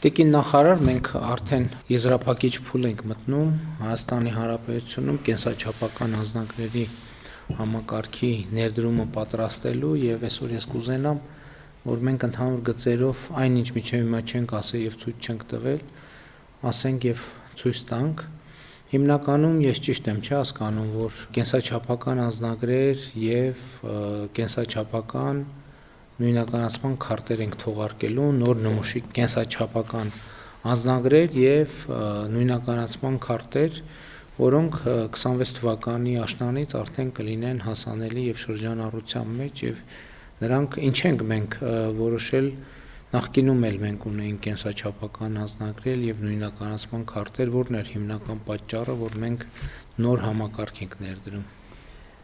Տիկին նախարար, մենք արդեն եզրափակիչ փուլ ենք մտնում Հայաստանի Հանրապետությունում կենսաչափական անձնագրերի համակարգի ներդրումը պատրաստելու եւ այսօր ես կուզենամ, որ մենք ընդհանուր գծերով այնինչ միջև հիմա չենք ասել եւ ցույց չենք տվել, ասենք եւ ցույց տանք։ Հիմնականում ես ճիշտ եմ չի հասկանում, որ կենսաչափական անձնագրեր եւ կենսաչափական նույնականացման քարտեր ենք թողարկելու նոր նմուշի կենսաչափական անձնագրեր եւ նույնականացման քարտեր, որոնք 26 թվականի աշնանից արդեն կլինեն հասանելի եւ շրջանառության մեջ եւ նրանք ինչ ենք մենք որոշել նախկինում էլ մենք ունեինք կենսաչափական անձնագրեր եւ նույնականացման քարտեր, որն էր հիմնական պատճառը, որ մենք նոր համակարգ ենք ներդրում։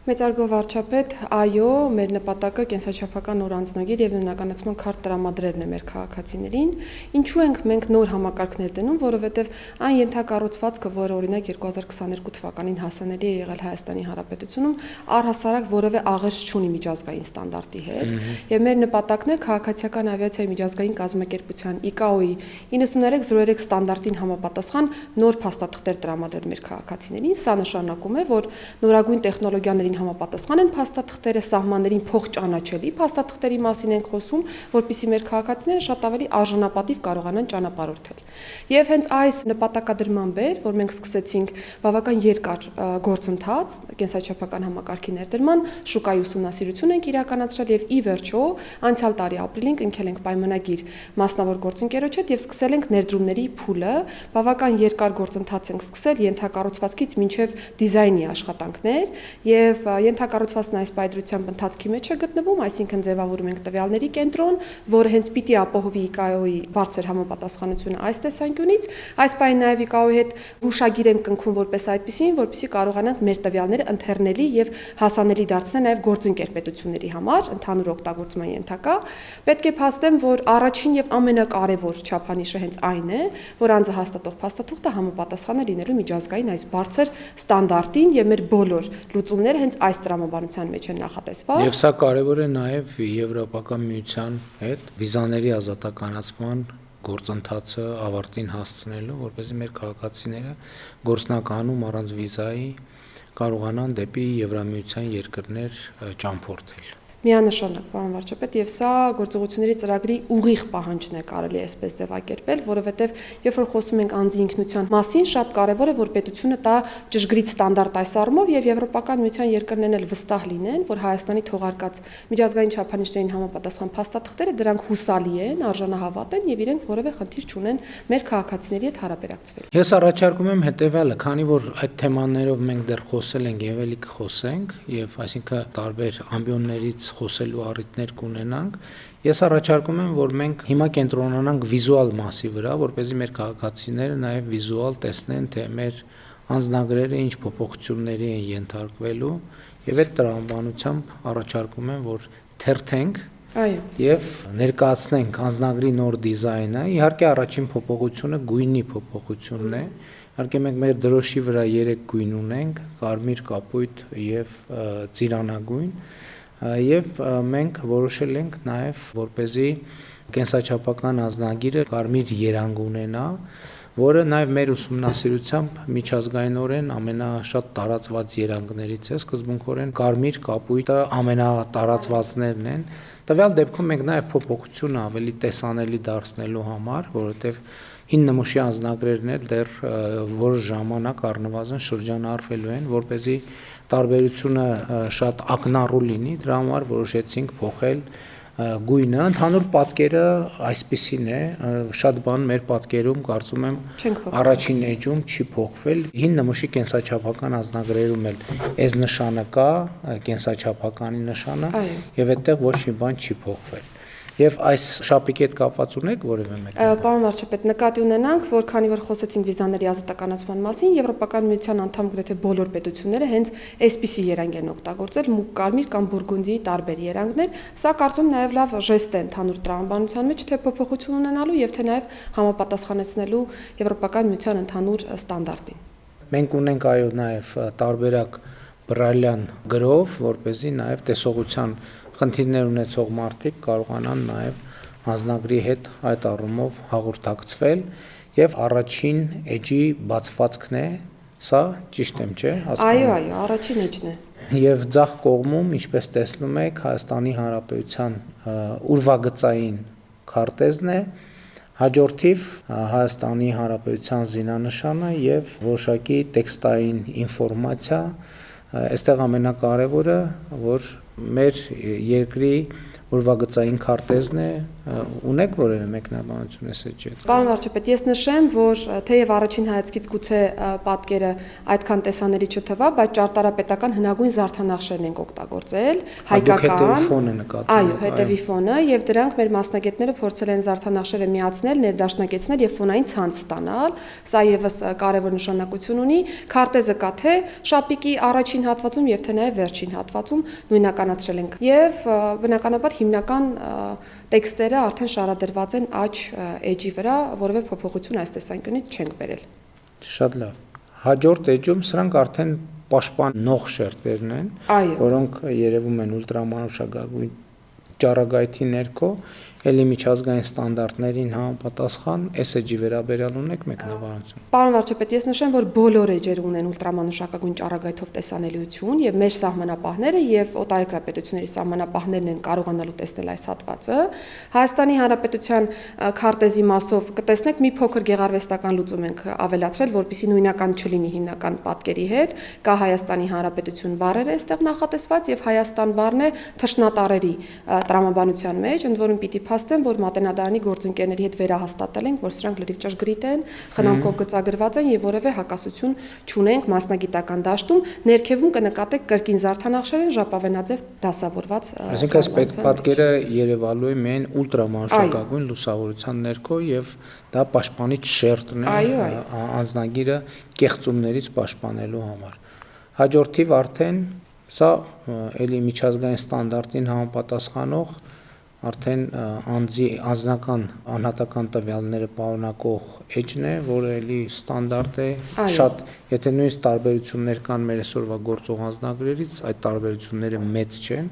Մեծարգո վարչապետ, այո, մեր նպատակը կենսաչափական նոր անձնագիր եւ նույնականացման քարտ տրամադրելն է մեր քաղաքացիներին։ Ինչու ենք մենք նոր համակարգներ դնում, որովհետեւ այն ենթակառուցվածքը, որը օրինակ 2022 թվականին հասանելի է եղել Հայաստանի Հանրապետությունում, առհասարակ որևէ աղերս չունի միջազգային ստանդարտի հետ, եւ մեր նպատակն է քաղաքացիական ավիացիայի միջազգային կազմակերպության ICAO-ի 9303 ստանդարտին համապատասխան նոր փաստաթղթեր տրամադրել մեր քաղաքացիներին։ Սա նշանակում է, որ նորագույն տեխնոլոգիաների համապատասխան են փաստաթղթերը, սահմաններին փոխճանաչելի փաստաթղթերի մասին ենք խոսում, որպեսզի մեր քաղաքացիները շատ ավելի արժանապատիվ կարողանան ճանապարհորդել։ Եվ հենց այս նպատակադրման բեր, որ մենք սկսեցինք բավական երկար գործընթաց կենսաչափական համակարգի ներդրման, շուկայի ուսումնասիրություն ենք իրականացրել եւ ի վերջո անցյալ տարի ապրիլին կնքել ենք պայմանագիր մասնավոր գործընկերոջ հետ եւ սկսել ենք ներդրումների փուլը, բավական երկար գործընթաց ենք սկսել ենթակառուցվածքից մինչեւ դիզայնի աշխատանքներ եւ ենթակառուցվածքն այս պայծրությամբ ընթացքի մեջ է գտնվում, այսինքն ձևավորում ենք տվյալների կենտրոն, որը հենց պիտի ապահովի ICAO-ի բարձր համապատասխանությունը այս տեսանկյունից, այս պայն նաեւ ICAO-ի հետ հուշագիր ենք կնքում որպես այդպեսին, որպեսզի կարողանանք մեր տվյալները ընթեռնելի եւ հասանելի դարձնել նաեւ գործընկեր պետությունների համար, ընդհանուր օգտագործման ենթակա։ Պետք է փաստեմ, որ առաջին եւ ամենակարևոր չափանիշը հենց այն է, որ անձը հաստատող փաստաթուղթը համապատասխան է լինելու միջազգային այս բարձր ստանդարտին եւ մեր բոլոր լուծումները հենց այս տրամաբանության մեջ են նախատեսված։ Եվ սա կարևոր է նաև Եվրոպական միության հետ վիզաների ազատականացման գործընթացը ավարտին հասցնելու, որպեսզի մեր քաղաքացիները գործնականում առանց վիզայի կարողանան դեպի Եվրամիության երկրներ ճամփորդել։ Միանշանակ, պարոն վարչապետ, եւ սա գործողությունների ծրագրի ուղիղ պահանջն է, կարելի է այսպես ձևակերպել, որովհետեւ երբ որ խոսում ենք անձի ինքնության մասին, շատ կարեւոր է, որ պետությունը տա ճշգրիտ ստանդարտ այս առումով եւ Եվրոպական միության երկրներն էլ վստահ լինեն, որ Հայաստանի թողարկած միջազգային չափանիշներին համապատասխան փաստաթղթերը դրանք հուսալի են, արժանահավատ են եւ իրենք որևէ խնդիր չունեն մեր քաղաքացիների հետ հարաբերակցվել։ Ես առաջարկում եմ հետեւյալը, քանի որ այդ թեմաներով մենք դեռ խոսել ենք եւ ելի կխոսենք եւ այսինքն տարբեր ամբիոններից խոսելու առիթներ կունենանք, ես առաջարկում եմ, որ մենք հիմա կենտրոնանանք վիզուալ մասի վրա, որպեսզի մեր քաղաքացիները նաև վիզուալ տեսնեն, թե մեր անձնագրերը ինչ փոփոխությունների են ենթարկվելու, եւ այդ տրամաբանությամբ առաջարկում եմ, որ թերթենք եւ ներկայացնենք անձնագրի նոր դիզայնը։ Իհարկե առաջին փոփոխությունը գույնի փոփոխությունն է։ Իհարկե մենք մեր դրոշի վրա 3 գույն ունենք՝ կարմիր, կապույտ եւ ծիրանագույն։ Եվ մենք որոշել ենք նաև, որպեսզի կենսաչափական անձնագիրը կարմիր երանգ ունենա, որը նաև մեր ուսումնասիրությամբ միջազգայինորեն ամենաշատ տարածված երանգներից է, սկզբունքորեն կարմիր կապույտը ամենատարածվածներն են։ Տվյալ դեպքում մենք նաև փոփոխությունը ավելի տեսանելի դարձնելու համար, որովհետև հին նմուշի անձնագրերն էլ դեռ որոշ ժամանակ առնվազն շրջանառվելու են, որպեսզի տարբերությունը շատ ակնառու լինի, դրա համար որոշեցինք փոխել գույնը, ընդհանուր պատկերը այսպիսին է, շատ բան մեր պատկերում կարծում եմ առաջին էջում չի փոխվել, հին նմուշի կենսաչափական անձնագրերում էլ այս նշանը կա, կենսաչափականի նշանը, եւ այդտեղ ոչ մի բան չի փոխվել։ Եվ այս շապիկի հետ կապված ունեք որևէ մեկ։ Պարոն վարչապետ, նկատի ունենանք, որ քանի որ խոսեցինք վիզաների ազատականացման մասին, Եվրոպական միության անդամ գրեթե բոլոր պետությունները հենց այսպիսի երանգ են օգտագործել, մուգ կարմիր կամ բուրգունդիի տարբեր երանգներ, սա կարծում նաև լավ ժեստ է ընդհանուր տրամաբանության մեջ, թե փոփոխություն ունենալու եւ թե նաև համապատասխանեցնելու Եվրոպական միության ընդհանուր ստանդարտին։ Մենք ունենք այո նաև տարբերակ բրալյան գրով, որպեսզի նաև տեսողության խնդիրներ ունեցող մարդիկ կարողանան նաև անձնագրի հետ այդ առումով հաղորդակցվել եւ առաջին էջի բացվածքն է, սա ճիշտ եմ, չէ՞, Այո, առաջին էջն է։ Եվ ձախ կողմում, ինչպես տեսնում եք, Հայաստանի Հանրապետության ուրվագծային քարտեզն է, հաջորդիվ Հայաստանի Հանրապետության զինանշանը եւ որոշակի տեքստային ինֆորմացիա, այստեղ ամենակարևորը, որ մեր երկրի ուրվագծային քարտեզն է, ունեք որևէ մեկնաբանություն այս էջի հետ։ Պարոն վարչապետ, ես նշեմ, որ թեև առաջին հայացքից գուցե պատկերը այդքան տեսանելի չթվա, բայց ճարտարապետական հնագույն զարդանախշերն ենք օգտագործել, հայկական։ Ֆոնը նկատում։ Այո, հետևի ֆոնը, եւ դրանք մեր մասնագետները փորձել են զարդանախշերը միացնել, ներդաշնակեցնել եւ ֆոնային ցանց ստանալ։ Սա եւս կարևոր նշանակություն ունի։ Քարտեզը կա թե շապիկի առաջին հատվածում եւ թե նաեւ վերջին հատվածում նույնականացրել ենք։ Եվ բնականաբար հիմնական տեքստերը արդեն շարադրված են աջ էջի վրա, որևէ փոփոխություն այս տեսանկյունից չենք բերել։ Շատ լավ։ Հաջորդ էջում սրանք արդեն պաշտպանող շերտերն են, որոնք երևում են ուլտրամանուշակագույն ճառագայթի ներքո, ելի միջազգային ստանդարտներին համապատասխան այս էջի վերաբերյալ ունեք մեկնաբանություն։ Պարոն վարչապետ, ես նշեմ, որ բոլոր էջերը ունեն ուլտրամանուշակագույն ճառագայթով տեսանելիություն եւ մեր սահմանապահները եւ օտարերկրապետությունների սահմանապահներն են կարողանալու տեսնել այս հատվածը։ Հայաստանի Հանրապետության քարտեզի մասով կտեսնեք մի փոքր գեղարվեստական լուծում ենք ավելացրել, որպեսզի նույնական չլինի հիմնական պատկերի հետ։ Կա Հայաստանի Հանրապետություն բառերը այստեղ նախատեսված եւ Հայաստան բառն է թշնատարերի տրամաբանության մեջ, ընդ որում պիտի փաստեմ, որ Մատենադարանի գործընկերների հետ վերահաստատել ենք, որ սրանք լրիվ ճշգրիտ են, խնամքով գծագրված են եւ որևէ հակասություն չունենք մասնագիտական դաշտում, ներքևում կնկատեք կրկին զարդանախշեր են ժապավենաձև դասավորված։ Այսինքն այս պատկերը երևալու է միայն ուլտրամանուշակագույն լուսավորության ներքո եւ դա պաշտպանիչ շերտն է անձնագիրը կեղծումներից պաշտպանելու համար։ Հաջորդիվ արդեն սա էլի միջազգային ստանդարտին համապատասխանող արդեն անձնական անհատական տվյալները պարունակող էջն է, որը էլի ստանդարտ է, շատ, եթե նույնիսկ տարբերություններ կան մեր այսօրվա գործող անձնագրերից, այդ տարբերությունները մեծ չեն,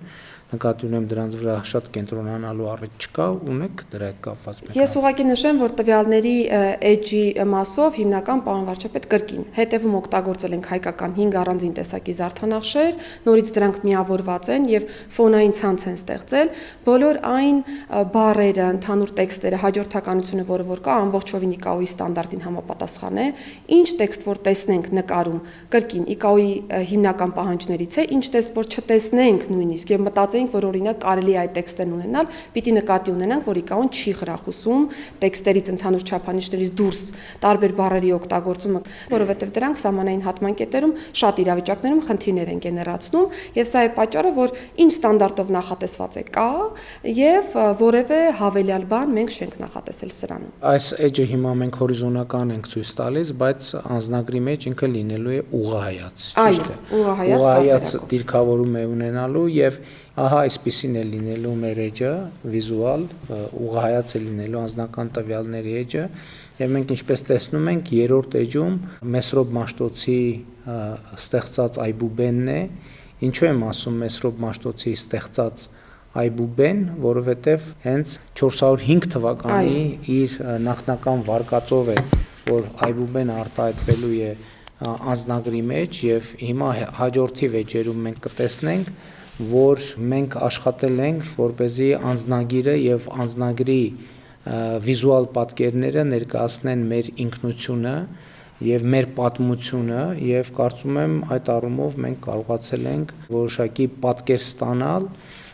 նկատի ունեմ դրանց վրա շատ կենտրոնանալու առիթ չկա, ունեք դրա հետ կապված։ Ես ուղղակի նշեմ, որ տվյալների էջի մասով հիմնական պարոն վարչապետ կրկին հետևում օգտագործել ենք հայկական 5 առանձին տեսակի զարդանախշեր, նորից դրանք միավորված են եւ ֆոնային ցանց են ստեղծել, բոլոր այն բառերը, ընդհանուր տեքստերը, հաջորդականությունը, որը կա, ամբողջովին ICAO-ի ստանդարտին համապատասխան է, ինչ տեքստ որ տեսնենք նկարում, կրկին ICAO-ի հիմնական պահանջներից է, ինչ տեքստ որ չտեսնենք նույնիսկ եւ մտածենք, որ օրինակ կարելի է այդ տեքստերն ունենալ, պիտի նկատի ունենանք, որ ICAO-ն չի խրախուսում տեքստերից ընդհանուր չափանիշներից դուրս տարբեր բառերի օգտագործումը, որովհետեւ դրանք սահմանային հատման կետերում շատ իրավիճակներում խնդիրներ են գեներացնում եւ սա է պատճառը, որ ինչ ստանդարտով նախատեսված է կա եւ որևէ հավելյալ բան մենք չենք նախատեսել սրանում։ Այս էջը հիմա մենք հորիզոնական ենք ցույց տալիս, բայց անձնագրի մեջ ինքը լինելու է ուղղահայաց, ճիշտ է։ Ուղղահայաց դիրքավորում է ունենալու եւ ահա այսպեսին է լինելու մեր էջը, վիզուալ, ուղղահայաց է լինելու անձնական տվյալների էջը եւ մենք ինչպես տեսնում ենք երրորդ էջում Մեսրոբ Մաշտոցի ստեղծած այբուբենն է, ինչու եմ ասում Մեսրոբ Մաշտոցի ստեղծած այբուբեն, որովհետև հենց 405 թվականի իր նախնական վարկածով է, որ այբուբենը արտահայտվելու է անձնագրի մեջ եւ հիմա հաջորդի վեճերում մենք կտեսնենք, որ մենք աշխատել ենք, որպեսզի անձնագիրը եւ անձնագրի վիզուալ պատկերները ներկայացնեն մեր ինքնությունը եւ մեր պատմությունը եւ կարծում եմ այդ առումով մենք կարողացել ենք որոշակի պատկեր ստանալ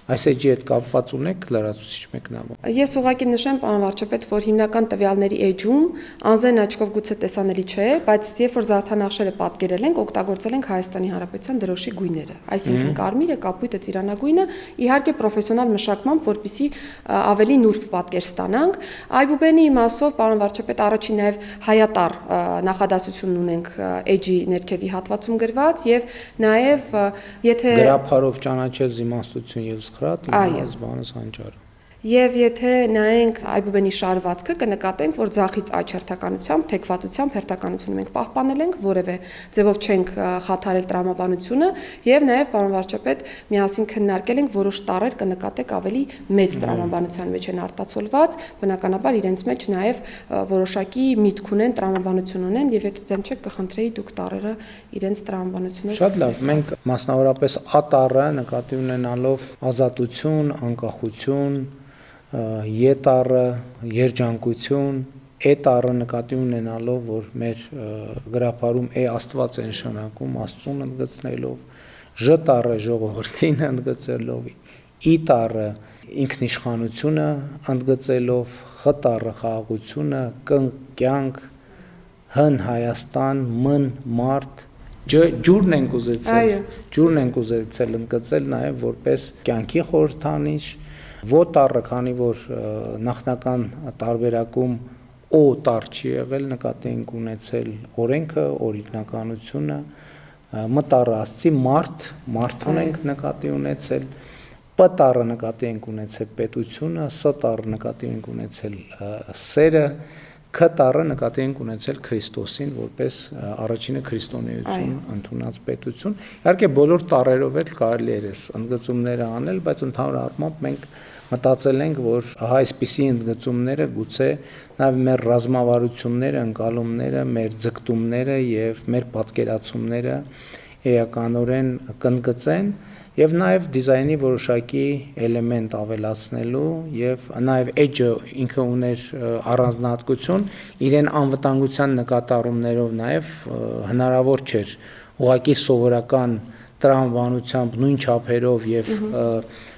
Այս էջի հետ կապված ունեք լրացուցիչ մեկնաբան։ Ես ուղղակի նշեմ, պարոն վարչապետ, որ հիմնական տվյալների էջում անզեն աչքով գուցե տեսանելի չէ, բայց երբ որ զարդանախշերը պատկերել ենք, օգտագործել ենք Հայաստանի Հանրապետության դրոշի գույները, այսինքն կարմիրը, կապույտը, ծիրանագույնը, իհարկե պրոֆեսիոնալ մշակմամբ, որպեսզի ավելի նուրբ պատկեր ստանանք։ Այբուբենի մասով, պարոն վարչապետ, առաջին նաև հայատար նախադասությունն ունենք էջի ներքևի հատվածում գրված եւ նաև եթե գրափարով ճանաչել զիմաստություն եւ սխրատ, իմանալս բանս հանճարը։ Եվ եթե նայենք այբուբենի շարվածքը, կնկատենք, որ ձախից աջ հերթականությամբ, թեքվածությամբ հերթականությունը մենք պահպանել ենք, որևէ ձևով չենք խաթարել տրամաբանությունը, եւ նաեւ պարոն վարչապետ միասին քննարկել ենք որոշ տառեր կնկատեք ավելի մեծ տրամաբանության մեջ են արտացոլված, բնականաբար իրենց մեջ նաեւ որոշակի միտք ունեն, տրամաբանություն ունեն, եւ եթե դեմ չեք կխնդրեի դուք տառերը իրենց տրամաբանությունով։ Շատ լավ, մենք մասնավորապես A տառը նկատի ունենալով ազատություն, անկախություն, E տառը երջանկություն, E տառը նկատի ունենալով, որ մեր գրապարում Աստված է նշանակում, Աստծուն ընդգծնելով, Ž տառը ժողովրդին ընդգծելով, I տառը ինքնիշխանությունը ընդգծելով, X տառը խաղաղությունը, Կ կյանք, Հ Հայաստան, M մարդ, ջուրն ենք ուզեցել ընդգծել նաև որպես կյանքի խորհրդանիշ, Ո տառը, քանի որ նախնական տարբերակում O տառ չի եղել, նկատի ենք ունեցել օրենքը, օրինականությունը, M տառը ասացի մարդուն ենք նկատի ունեցել, P տառը նկատի ենք ունեցել պետությունը, S տառը նկատի ենք ունեցել սերը, K տառը նկատի ենք ունեցել Քրիստոսին որպես առաջինը քրիստոնեություն ընդունած պետություն։ Իհարկե բոլոր տառերով էլ կարելի է այս ընդգծումները անել, բայց ընդհանուր առմամբ մենք մտածել ենք, որ այսպիսի ընդգծումները գուցե նաև մեր ռազմավարությունները, ընկալումները, մեր ձգտումները եւ մեր պատկերացումները էականորեն կընդգծեն եւ նաեւ դիզայնի որոշակի էլեմենտ ավելացնելու եւ նաեւ edge-ը ինքը ուներ առանձնահատկություն, իրեն անվտանգության նկատառումներով նաեւ հնարավոր չէր ուղղակի սովորական տրամաբանությամբ նույն չափերով եւ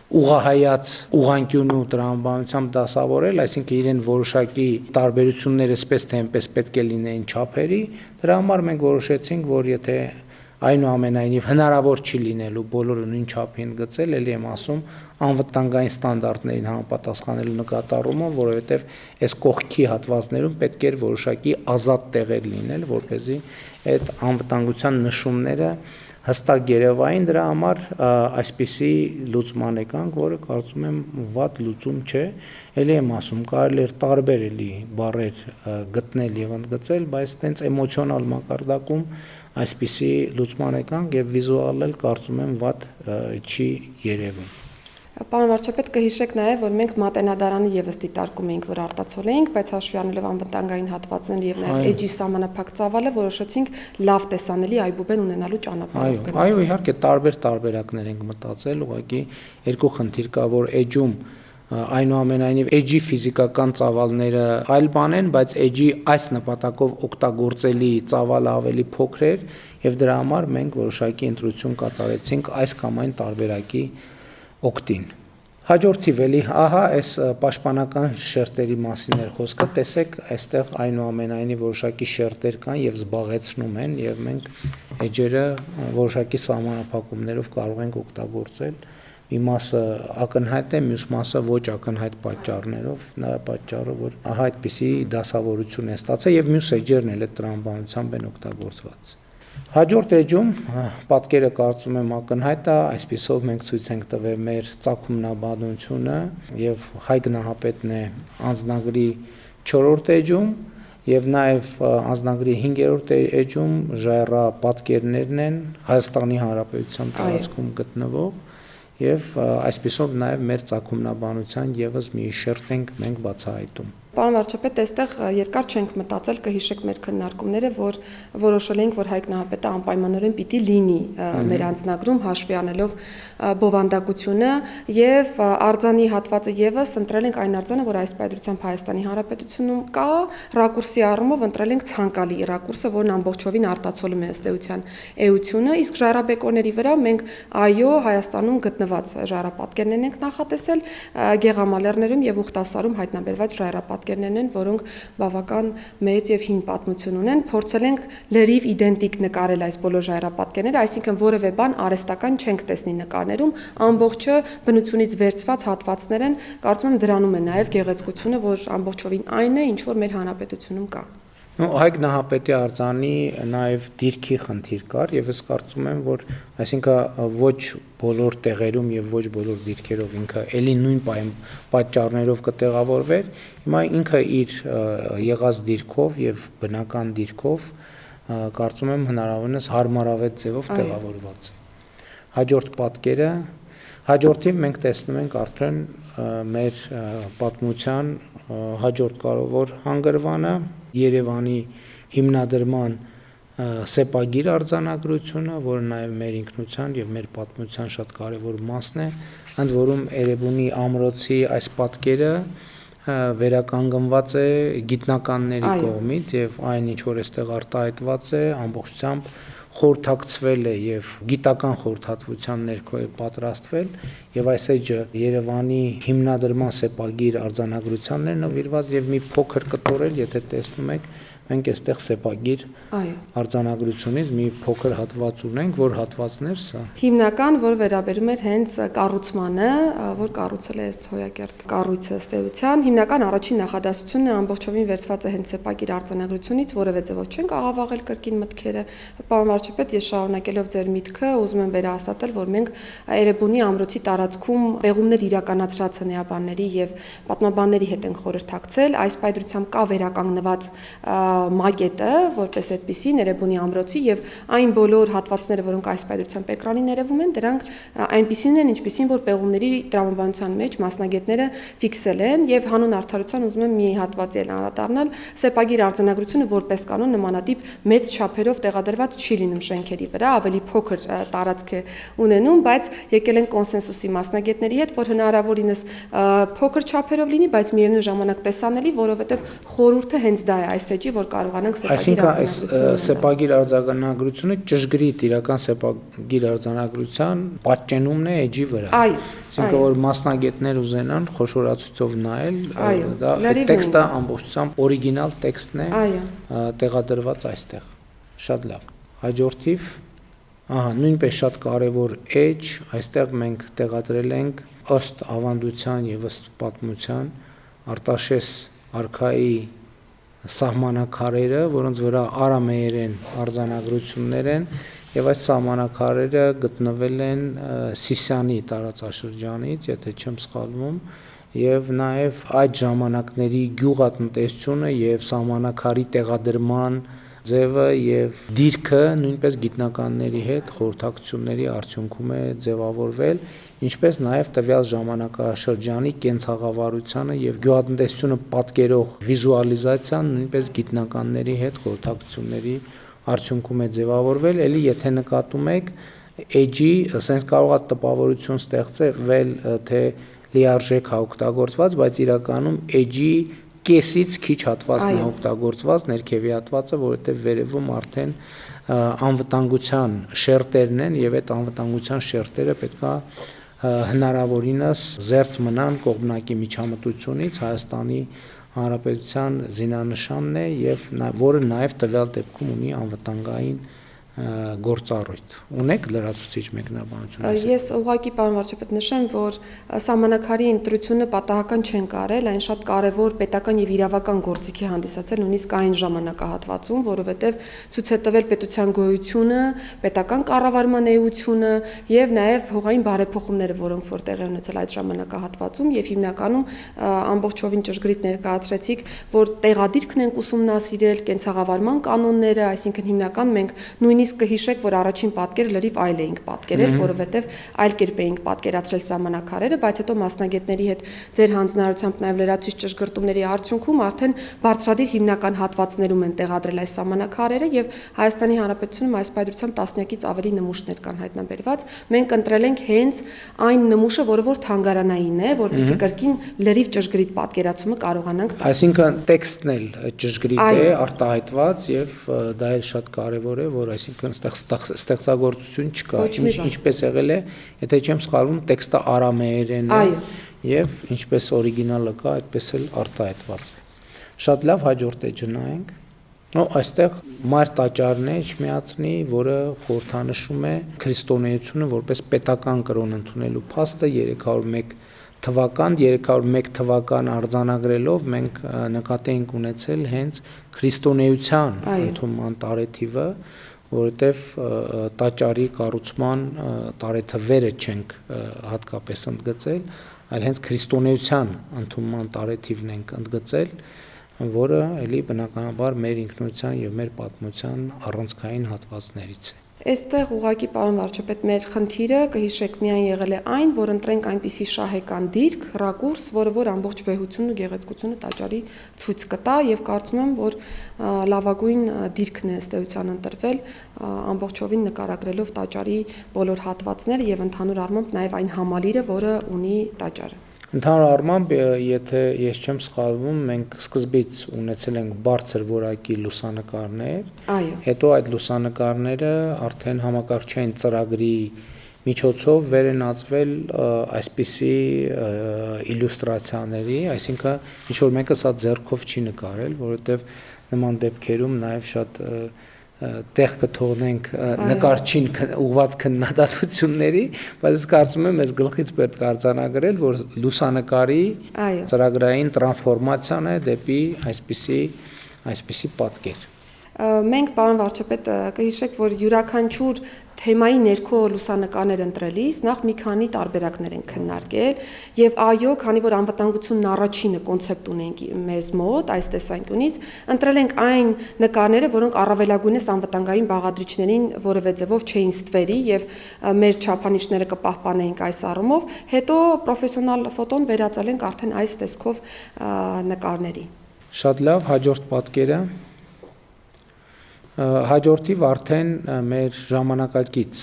ուղղահայաց ուղղանկյունու տրամաբանությամբ դասավորել, այսինքն իրեն որոշակի տարբերությունները սպես թե այնպես պետք է լինեին չափերի, դրա համար մենք որոշեցինք, որ եթե այնուամենայնիվ հնարավոր չի լինելու բոլորը նույն չափին գծել, ելի եմ ասում, անվտանգային ստանդարտներին համապատասխանելու նկատառումով, որովհետև այս կողքի հատվածներում պետք էր որոշակի ազատ տեղեր լինել, որպեսզի այդ անվտանգության նշումները հստակ երևային, դրա համար այսպիսի լուծման եկանք, որը կարծում եմ վատ լուծում չէ, ելի եմ ասում, կարելի էր տարբեր էլի բառեր գտնել եւ ընդգծել, բայց տենց էմոցիոնալ մակարդակում այսպիսի լուծման եկանք եւ վիզուալ էլ կարծում եմ վատ չի երևում։ Պարոն վարչապետ, կհիշեք նաև, որ մենք մատենադարանը եւս դիտարկում էինք, որ արտացոլեինք, բայց հաշվի առնելով անվտանգային հատվածներ եւ նաև էջի սահմանափակ ծավալը, որոշեցինք լավ տեսանելի այբուբեն ունենալու ճանապարհով գնալ։ Այո, իհարկե տարբեր տարբերակներ ենք մտածել, ուղղակի երկու խնդիր կա, որ էջում այնուամենայնիվ էջի ֆիզիկական ծավալները այլ բան են, բայց էջի այս նպատակով օգտագործելի ծավալը ավելի փոքր էր եւ դրա համար մենք որոշակի ընտրություն կատարեցինք այս կամ այն տարբերակի օգտին։ Հաջորդիվ էլի, ահա այս պաշտպանական շերտերի մասին էր խոսքը, տեսեք, այստեղ այնուամենայնիվ որոշակի շերտեր կան եւ զբաղեցնում են եւ մենք էջերը որոշակի սահմանափակումներով կարող ենք օգտագործել։ Մի մասը ակնհայտ է, մյուս մասը ոչ ակնհայտ պատճառներով, նա պատճառը, որ ահա այդպիսի դասավորություն է ստացել եւ մյուս էջերն էլ այդ տրամաբանությամբ են օգտագործված։ Հաջորդ էջում պատկերը կարծում եմ ակնհայտ է, այսպիսով մենք ցույց ենք տվել մեր ծագումնաբանությունը եւ Հայ գնահապետն է անձնագրի 4-րդ էջում եւ նաեւ անձնագրի 5-րդ էջում ժայռապատկերներն են Հայաստանի Հանրապետության տարածքում գտնվող եւ այսպիսով նաեւ մեր ծագումնաբանության եւս մի շերտ ենք մենք բացահայտում։ Պարոն վարչապետ, այստեղ երկար չենք մտածել, կհիշեք մեր քննարկումները, որ որոշել ենք, որ Հայ գնահապետը անպայմանորեն պիտի լինի մեր անձնագրում, հաշվի առնելով բովանդակությունը եւ արձանի հատվածը եւս ընտրել ենք այն արձանը, որ այս պայծրությամբ Հայաստանի Հանրապետությունում կա, ռակուրսի առումով ընտրել ենք ցանկալի ռակուրսը, որն ամբողջովին արտացոլում է ըստ էության էությունը, իսկ ժայռաբեկորների վրա մենք այո Հայաստանում գտնված ժայռապատկերներն ենք նախատեսել, Գեղամալերներում եւ Ուխտասարում հայտնաբերված ժայռապատկերներն են, որոնք բավական մեծ եւ հին պատմություն ունեն, փորձել ենք լրիվ իդենտիկ նկարել այս բոլոր ժայռապատկերները, այսինքն որևէ բան արհեստական չենք տեսնի նկարներում, ամբողջը բնությունից վերցված հատվածներ են, կարծում եմ դրանում է նաեւ գեղեցկությունը, որ ամբողջովին այն է, ինչ որ մեր հանրապետությունում կա։ Հայկ Նահապետի արձանի նաև դիրքի խնդիր կար եւ ես կարծում եմ, որ այսինքն ոչ բոլոր տեղերում եւ ոչ բոլոր դիրքերով ինքը ելի նույն պատճառներով կտեղավորվեր, հիմա ինքը իր եղած դիրքով եւ բնական դիրքով կարծում եմ հնարավորինս հարմարավետ ձևով տեղավորված է։ Հաջորդ պատկերը, հաջորդիվ մենք տեսնում ենք արդեն մեր պատմության հաջորդ կարևոր հանգրվանը Երևանի հիմնադրման սեպագիր արձանագրությունը, որը նաև մեր ինքնության եւ մեր պատմության շատ կարևոր մասն է, ընդ որում Էրեբունի ամրոցի այս պատկերը վերականգնված է գիտնականների կողմից եւ այն ինչ որ այստեղ արտահայտված է ամբողջությամբ խորհրդակցվել է եւ գիտական խորհրդատվության ներքո է պատրաստվել եւ այս էջը Երևանի հիմնադրման սեպագիր արձանագրությանն է նվիրված եւ մի փոքր կտորել, եթե տեսնում եք, մենք այստեղ սեպագիր արձանագրությունից մի փոքր հատված ունենք, որ հատվածն էր սա։ Հիմնական, որ վերաբերում էր հենց կառուցմանը, որ կառուցել է Հոյակերտ կառույցը ըստ էության, հիմնական առաջին նախադասությունը ամբողջովին վերցված է հենց սեպագիր արձանագրությունից, որևէ ձևով չենք աղավաղել կրկին մտքերը։ Պարոն վարչապետ, ես շարունակելով ձեր միտքը, ուզում եմ վերահաստատել, որ մենք Էրեբունի ամրոցի տարածքում պեղումներ իրականացրած հնեաբանների եւ պատմաբանների հետ ենք խորհրդակցել, այս պայծրությամբ կա վերականգնված մակետը, որպես այդպիսին Էրեբունի ամրոցի եւ այն բոլոր հատվածները, որոնք այս պայծրությամբ էկրանին երևում են, դրանք այնպիսին են, ինչպիսին որ պեղումների տրամաբանության մեջ մասնագետները ֆիքսել են եւ հանուն արդարության ուզում եմ մի հատվածի էլ անդրադառնալ, սեպագիր արձանագրությունը որպես կանոն նմանատիպ մեծ չափերով տեղադրված չի լինում շենքերի վրա, ավելի փոքր տարածք է ունենում, բայց եկել են կոնսենսուսի մասնագետների հետ, որ հնարավորինս փոքր չափերով լինի, բայց միևնույն ժամանակ տեսանելի, որովհետեւ խորհուրդը հենց դա է այս էջի, որ կարողանանք սեպագիր արձանագրությունը ճշգրիտ իրական սեպագիր արձանագրության պատճենումն է էջի վրա։ Այսինքն որ մասնագետներ ուզենան խոշորացուցով նայել, դա տեքստը ամբողջությամբ օրիգինալ տեքստն է տեղադրված այստեղ։ Շատ լավ։ Հաջորդիվ, նույնպես շատ կարևոր էջ, այստեղ մենք տեղադրել ենք ըստ ավանդության եւ ըստ պատմության Արտաշես արքայի սահմանակարերը, որոնց վրա արամեերեն արձանագրություններ են եւ այս սահմանակարերը գտնվել են Սիսիանի տարածաշրջանից, եթե չեմ սխալվում, եւ նաեւ այդ ժամանակների գյուղատնտեսությունը եւ սահմանակարի տեղադրման ձևը եւ դիրքը նույնպես գիտնականների հետ խորհրդակցությունների արդյունքում է ձևավորվել, ինչպես նաեւ տվյալ ժամանակաշրջանի կենցաղավարությանը եւ գյուղատնտեսությունը պատկերող վիզուալիզացիան նույնպես գիտնականների հետ խորհրդակցությունների արդյունքում է ձևավորվել, ելի եթե նկատում եք էջի, ասենց կարող է տպավորություն ստեղծվել, թե լիարժեք է օգտագործված, բայց իրականում էջի կեսից քիչ հատվածն է օգտագործված, ներքևի հատվածը, որովհետև վերևում արդեն անվտանգության շերտերն են եւ այդ անվտանգության շերտերը պետքա հնարավորինս զերծ մնան կողմնակի միջամտությունից Հայաստանի Հանրապետության զինանշանն է եւ որը նաեւ տվյալ դեպքում ունի անվտանգային գործառույթ։ Ունեք լրացուցիչ մեկնաբանություն։ Ես ուղղակի պարոն վարչապետ նշեմ, որ սահմանակարի ընտրությունը պատահական չեն կարել, այն շատ կարևոր պետական եւ իրավական գործիք է հանդիսացել նույնիսկ այն ժամանակահատվածում, որովհետեւ ցույց է տվել պետության գոյությունը, պետական կառավարման էությունը եւ նաեւ հողային բարեփոխումները, որոնք որ տեղի ունեցել այդ ժամանակահատվածում եւ հիմնականում ամբողջովին ճշգրիտ ներկայացրեցիք, որ տեղադիրքն ենք ուսումնասիրել, կենցաղավարման կանոնները, այսինքն հիմնական մենք նույնիսկ կհիշեք, որ առաջին պատկերը լրիվ այլ էինք պատկերել, որովհետև այլ կերպ էինք պատկերացրել սահմանակարերը, բայց հետո մասնագետների հետ ձեր հանձնարարությամբ նաև լրացուցիչ ճշգրտումների արդյունքում արդեն բարձրադիր հիմնական հատվածներում են տեղադրել այս սահմանակարերը եւ Հայաստանի Հանրապետությունում այս պայծրությամբ տասնյակից ավելի նմուշներ կան հայտնաբերված։ Մենք ընտրել ենք հենց այն նմուշը, որը որ թանգարանային է, որովհետեւ կրկին լրիվ ճշգրիտ պատկերացումը կարողանանք տալ։ Այսինքն տեքստն էլ ճշգրիտ է, արտահայտված եւ դա էլ շատ կարեւոր է, որ այսինքն ստեղծագործություն չկա, ինչպես եղել է, եթե չեմ սխալվում, տեքստը արամեերեն է եւ ինչպես օրիգինալը կա, այդպես էլ արտահայտված է։ Շատ լավ, հաջորդ էջը նայենք։ Այստեղ մայր տաճարն է Չմիածնի, որը խորհրդանշում է քրիստոնեությունը որպես պետական կրոն ընդունելու փաստը 301 թվական 301 թվական արձանագրելով մենք նկատի ենք ունեցել հենց քրիստոնեության ընդունման տարեթիվը, որովհետև տաճարի կառուցման տարեթվերը չենք հատկապես ընդգծել, այլ հենց քրիստոնեության ընդունման տարեթիվն ենք ընդգծել, որը էլի բնականաբար մեր ինքնության եւ մեր պատմության առանցքային հատվածներից է։ Այստեղ ուղղակի պարոն վարչապետ մեր խնդիրը կհիշեք միայն եղել է այն, որ ընտրենք այնպիսի շահեկան դիրք, ռակուրս, որը որ ամբողջ վեհությունն ու գեղեցկությունը տաճարի ցույց կտա եւ կարծում եմ, որ լավագույն դիրքն է ըստ էության ընտրվել ամբողջովին նկարագրելով տաճարի բոլոր հատվածները եւ ընդհանուր առմամբ նաեւ այն համալիրը, որը ունի տաճարը։ Ընդհանուր առմամբ, եթե ես չեմ սխալվում, մենք սկզբից ունեցել ենք բարձր որակի լուսանկարներ, հետո այդ լուսանկարները արդեն համակարգչային ծրագրի միջոցով վերենացվել այսպիսի իլյուստրացիաների, այսինքն ինչ որ մեկը սա ձեռքով չի նկարել, որովհետև նման դեպքերում նաև շատ տեղ կթողնենք նկարչին ուղված քննադատությունների, բայց ես կարծում եմ այս գլխից պետք է արձանագրել, որ լուսանկարի ծրագրային տրանսֆորմացիան է դեպի այսպիսի պատկեր։ Մենք պարոն վարչապետ կհիշեք, որ յուրաքանչյուր թեմայի ներքո լուսանկարներ ընտրելիս նախ մի քանի տարբերակներ են քննարկել եւ այո, քանի որ անվտանգությունն առաջինը կոնցեպտ ունենք մեզ մոտ այս տեսանկյունից, ընտրել ենք այն նկարները, որոնք առավելագույնս անվտանգային բաղադրիչներին որևէ ձևով չէին ստվերի եւ մեր չափանիշները կպահպանեինք այս առումով, հետո պրոֆեսիոնալ ֆոտոն վերածել ենք արդեն այս տեսքով նկարների։ Շատ լավ, հաջորդ պատկերը հաջորդիվ արդեն մեր ժամանակակից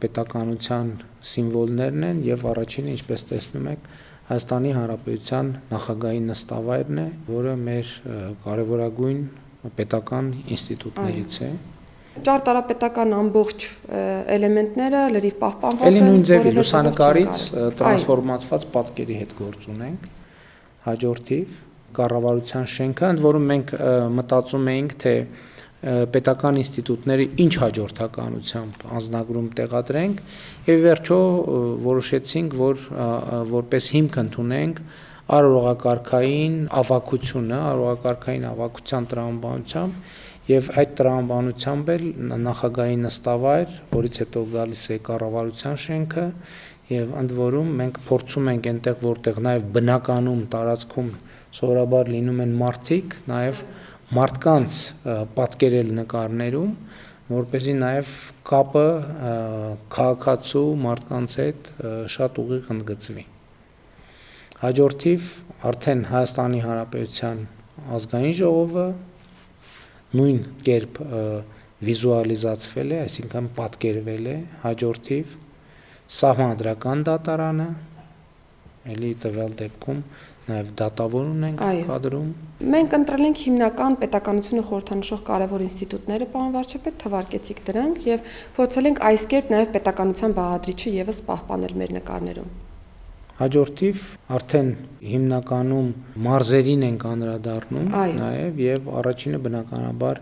պետականության սիմվոլներն են եւ առաջինը, ինչպես տեսնում եք, Հայաստանի Հանրապետության նախագահի նստավայրն է, որը մեր կարևորագույն պետական ինստիտուտներից է։ Ճարտարապետական ամբողջ էլեմենտները լրիվ պահպանված են։ Էլի նույն ձևի լուսանկարից տրանսֆորմացված պատկերի հետ գործ ունենք։ Հաջորդիվ կառավարության շենքը, ընդ որում մենք մտածում էինք, թե պետական ինստիտուտները ինչ հաջորդականությամբ անձնագրում տեղադրենք եւ վերջո որոշեցինք, որ որպես հիմք ընդունենք արարողակարգային ավագությունը, արարողակարգային ավագության տրամաբանությամբ եւ այդ տրամաբանությամբ էլ նախագահի նստավայր, որից հետո գալիս է կառավարության շենքը եւ ընդ որում մենք փորձում ենք այնտեղ, որտեղ նաեւ բնականում տարածքում սովորաբար լինում են մարդիկ, նաեւ մարդկանց պատկերել նկարներում, որպեսզի նաև կապը քաղաքացու մարդկանց հետ շատ ուղիղ ընդգծվի։ Հաջորդիվ արդեն Հայաստանի Հանրապետության ազգային ժողովը նույն կերպ վիզուալիզացվել է, այսինքն պատկերվել է, հաջորդիվ Սահմանադրական դատարանը, էլի տվյալ դեպքում նաև դատավոր ունենք կադրում։ Մենք ընտրել ենք հիմնական պետականությունը խորհրդանշող կարևոր ինստիտուտները, պարոն վարչապետ, թվարկեցիք դրանք եւ փորձել ենք այս կերպ նաև պետականության բաղադրիչը եւս պահպանել մեր նկարներում։ Հաջորդիվ արդեն հիմնականում մարզերին ենք անդրադառնում նաև եւ առաջինը բնականաբար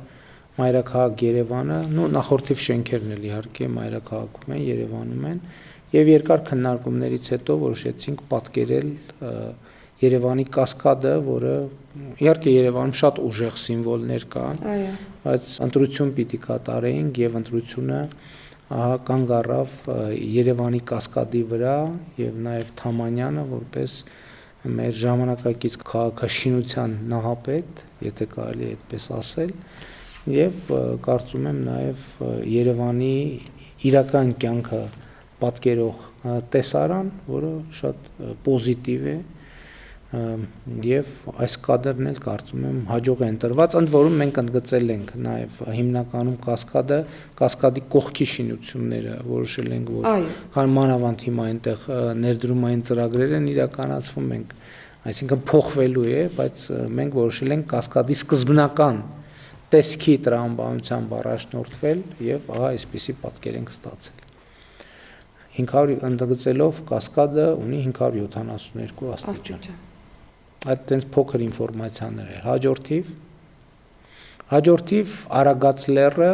մայրաքաղաք Երևանը, նախորդիվ շենքերն էլ իհարկե մայրաքաղաքում են, Երևանում են եւ երկար քննարկումներից հետո որոշեցինք պատկերել Երևանի կասկադը, որը իհարկե Երևանում շատ ուժեղ սիմվոլներ կան, բայց ընտրություն պիտի կատարեինք եւ ընտրությունը կանգ առավ Երևանի կասկադի վրա եւ նաեւ Թամանյանը որպես մեր ժամանակակից քաղաքաշինության նահապետ, եթե կարելի է այդպես ասել, եւ կարծում եմ նաեւ Երևանի իրական կյանքը պատկերող տեսարան, որը շատ պոզիտիվ է եւ այս կադրն էլ կարծում եմ հաջող է ընտրված, ընդ որում մենք ընդգծել ենք նաեւ հիմնականում կասկադի կողքի շինությունները որոշել ենք, որ քան մանավանդ հիմա այնտեղ ներդրումային ծրագրեր են իրականացվում, մենք այսինքն փոխվելու է, բայց մենք որոշել ենք կասկադի սկզբնական տեսքի տրամաբանությամբ առաջնորդվել եւ ահա այսպիսի պատկեր ենք ստացել։ 500 ընդգծելով կասկադը ունի 572 աստիճան։ Այդ տենց փոքր ինֆորմացիաներ էր։ Հաջորդիվ Արագած լեռը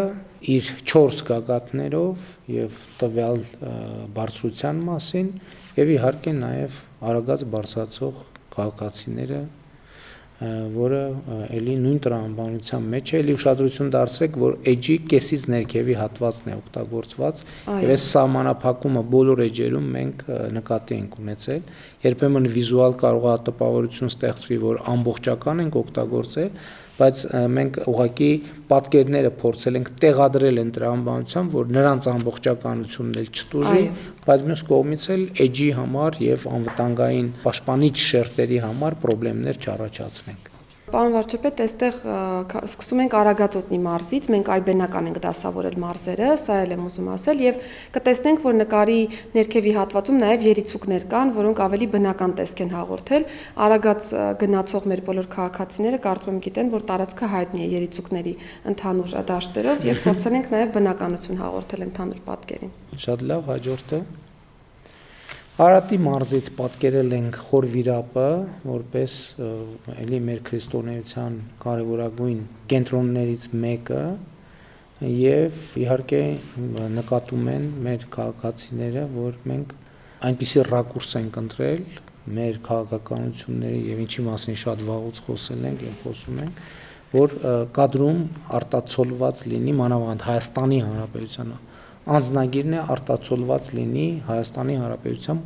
իր 4 գագաթներով եւ տվյալ բարձրության մասին եւ իհարկե նաեւ Արագած բարձրացող քաղաքացիները, որը էլի նույն տրամաբանության մեջ է, էլի ուշադրություն դարձրեք, որ էջի կեսից ներքևի հատվածն է օգտագործված, եւ այս սահմանափակումը բոլոր էջերում մենք նկատի ենք ունեցել, երբեմն վիզուալ կարող է տպավորություն ստեղծվի, որ ամբողջական ենք օգտագործել, բայց մենք ուղղակի պատկերները փորձել ենք տեղադրել են տրամաբանությամբ, որ նրանց ամբողջականությունն էլ չտուժի, բայց մյուս կողմից էլ էջի համար եւ անվտանգային պաշտպանիչ շերտերի համար խնդիրներ չառաջացնենք։ Պարոն վարչապետ, այստեղ սկսում ենք Արագածոտնի մարզից, մենք այբենական ենք դասավորել մարզերը, սա էլ եմ ուզում ասել, եւ կտեսնենք, որ նկարի ներքևի հատվածում նաեւ երիցուկներ կան, որոնք ավելի բնական տեսք են հաղորդել։ Արագած գնացող մեր բոլոր քաղաքացիները կարծում եմ գիտեն, որ տարածքը հայտնի է երիցուկների ընդհանուր դաշտերով եւ փորձել ենք նաեւ բնականություն հաղորդել ընդհանուր պատկերին։ Շատ լավ, հաջորդը Արատի մարզից պատկերել ենք Խոր Վիրապը, որպես էլի մեր քրիստոնեության կարևորագույն կենտրոններից մեկը եւ իհարկե նկատում են մեր քաղաքացիները, որ մենք այնպիսի ռակուրս ենք ընտրել մեր քաղաքականությունների եւ ինչի մասին շատ վաղուց խոսել ենք եւ խոսում ենք, որ կադրում արտացոլված լինի մանավանդ Հայաստանի Հանրապետության անձնագիրն է արտացոլված լինի Հայաստանի Հանրապետության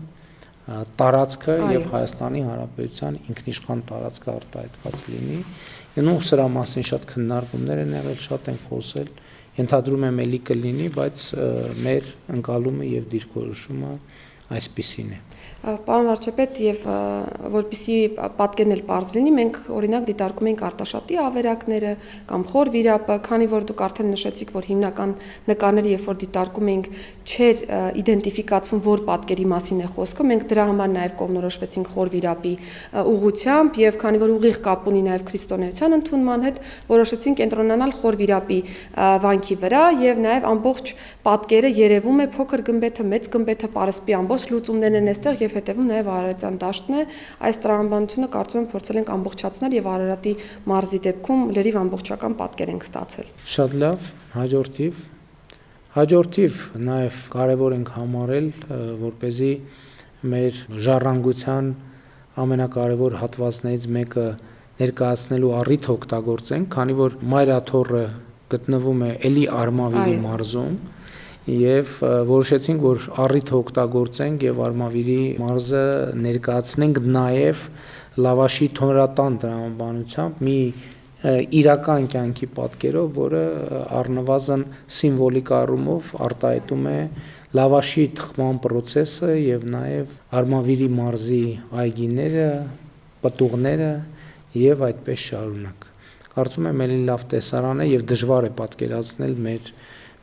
տարածքը եւ Հայաստանի Հանրապետության ինքնիշխան տարածքը արտահայտված լինի։ Նույն սրա մասին շատ քննարկումներ են եղել, շատ են խոսել, ենթադրում եմ էլի կլինի, բայց մեր ընկալումը եւ դիրքորոշումը այսպիսին է։ Պարոն վարչապետ, եւ որպեսզի պատկերն էլ պարզ լինի, մենք օրինակ դիտարկում ենք Արտաշատի ավերակները կամ Խոր Վիրապը, քանի որ դուք արդեն նշեցիք, որ հիմնական նկարները, երբ որ դիտարկում էինք, չէր իդենտիֆիկացվում, որ պատկերի մասին է խոսքը, մենք դրա համար նաեւ կողմնորոշվեցինք Խոր Վիրապի ուղղությամբ եւ քանի որ ուղիղ կապ ունի նաեւ քրիստոնեության ընդունման հետ, որոշեցինք կենտրոնանալ Խոր Վիրապի վանքի վրա եւ նաեւ ամբողջ պատկերը երևում է փոքր գմբեթը, մեծ գմբեթը, Պարսպի ամբողջ լուծումներն են այստեղ եւ հետևում նաեւ Արարատյան դաշտն է։ Այս տրամաբանությունը կարծում եմ փորձել ենք ամբողջացնել եւ Արարատի մարզի դեպքում լրիվ ամբողջական պատկեր ենք ստացել։ Շատ լավ, հաջորդիվ նաեւ կարեւոր ենք համարել, որպեսզի մեր ժառանգության ամենակարևոր հատվածներից մեկը ներկայացնելու առիթ օգտագործենք, քանի որ Մայրաթոռը գտնվում է էլի Արմավիրի մարզում եւ որոշեցինք, որ առիթ օգտագործենք եւ Արմավիրի մարզը ներկայացնենք նաեւ լավաշի թոնրատան տրամաբանությամբ մի իրական կյանքի պատկերով, որը առնվազն սիմվոլիկ առումով արտահայտում է լավաշի թխման process-ը եւ նաեւ Արմավիրի մարզի այգիները, պտուղները եւ այդպես շարունակ։ Կարծում եմ ելի լավ տեսարան է եւ դժվար է պատկերացնել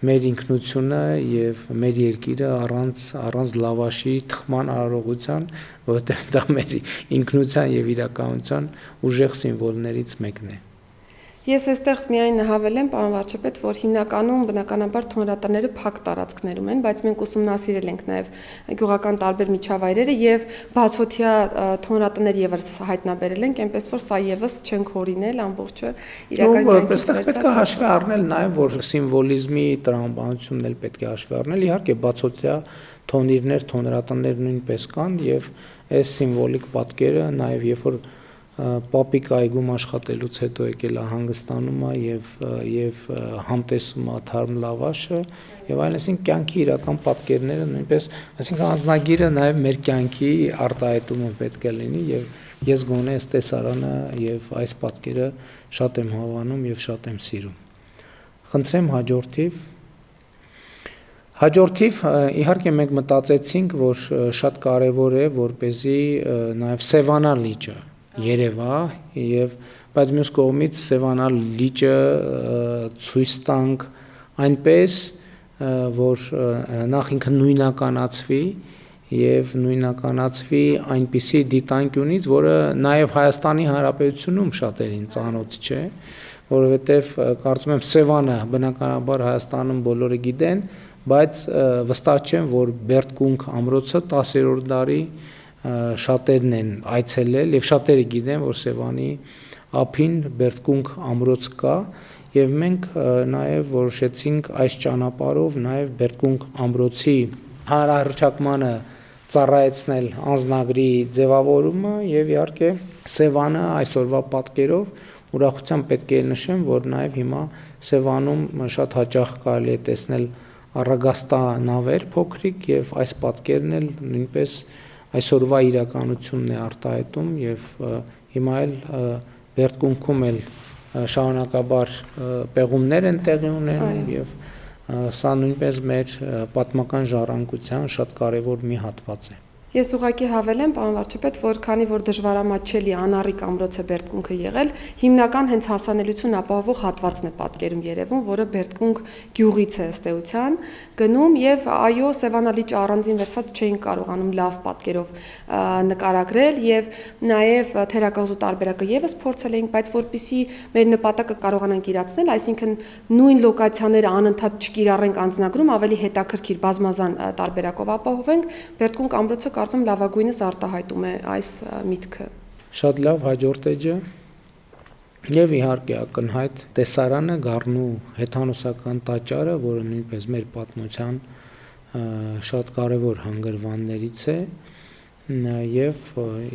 մեր ինքնությունը եւ մեր երկիրը առանց լավաշի թխման արարողության, որովհետեւ դա մեր ինքնության եւ իրականության ուժեղ սիմվոլներից մեկն է։ Ես այստեղ միայն հավելեմ, պարոն վարչապետ, որ հիմնականում բնականաբար թոնրատները փակ տարածքներում են, բայց մենք ուսումնասիրել ենք նաև գյուղական տարբեր միջավայրերը եւ բացօթյա թոնրատներ եւս հայտնաբերել ենք, այնպես որ սա եւս չենք հորինել ամբողջը իրական կյանքից։ Պետք է հաշվի առնել նաև, որ սիմվոլիզմի տրամաբանությունն էլ պետք է հաշվի առնել, իհարկե բացօթյա թոնիրներ, թոնրատներ նույնպես կան եւ այս սիմվոլիկ պատկերը նաև երբ որ Պապիկ այգում աշխատելուց հետո եկել է հանգստանում է եւ համտեսում է թարմ լավաշը եւ այսինքն կյանքի իրական պատկերները նույնպես, այսինքն անձնագիրը նաեւ մեր կյանքի արտահայտումը պետք է լինի եւ ես գոնե այս տեսարանը եւ այս պատկերը շատ եմ հավանում եւ շատ եմ սիրում։ Խնդրեմ հաջորդիվ իհարկե մենք մտածեցինք, որ շատ կարեւոր է, որպեսզի նաեւ Սևանա լիճը երևա եւ բայց մյուս կողմից Սևանա լիճը ցույց տանք այնպես որ նախ ինքը նույնականացվի եւ նույնականացվի այնպիսի դիտանկյունից, որը նաեւ Հայաստանի Հանրապետությունում շատերին ծանոթ չէ, որովհետեւ կարծում եմ Սևանը բնականաբար Հայաստանում բոլորը գիտեն, բայց վստահ չեմ, որ Բերդկունք ամրոցը 10-րդ դարի շատերն են այցելել եւ շատերը գիտեն, որ Սևանի ափին Բերդկունք ամրոց կա եւ մենք նաեւ որոշեցինք այս ճանապարհով նաեւ Բերդկունք ամրոցի հանրահռչակմանը ծառայեցնել անձնագրի ձևավորումը եւ իհարկե Սևանը այսօրվա պատկերով ուրախությամբ պետք է նշեմ, որ նաեւ հիմա Սևանում շատ հաճախ կարելի է տեսնել առագաստա նավեր փոքրիկ եւ այս պատկերն էլ նույնպես այսօրվա իրականությունն է արտահայտում եւ հիմա էլ Բերդկունքում էլ շարունակաբար պեղումներ են տեղի ունենում եւ սա նույնպես մեր պատմական ժառանգության շատ կարևոր մի հատված է։ Ես ուղղակի հավելեմ, պարոն վարչապետ, որ քանի որ դժվարամատչելի անառիկ ամրոցը Բերդկունքը եղել, հիմնական հենց հասանելիություն ապահովող հատվածն է պատկերում երևում, որը Բերդկունք գյուղից է ըստ էության գնում եւ այո, Սևանալիճը առանձին վերցված չէին կարողանում լավ պատկերով նկարագրել եւ նաեւ թերակղզու տարբերակը եւս փորձել էինք, բայց որpիսի մեր նպատակը կարողանանք իրացնել, այսինքն նույն լոկացիաները անընդհատ չկիրառենք անձնագրում, ավելի հետաքրքիր բազմազան տարբերակով ապահովենք, Բերդկունք ամրոցը կարծում լավագույնս արտահայտում է այս միտքը։ Շատ լավ, հաջորդ էջը եւ իհարկե ակնհայտ տեսարանը Գառնու հեթանոսական տաճարը, որը նույնպես մեր պատմության շատ կարևոր հանգրվաններից է եւ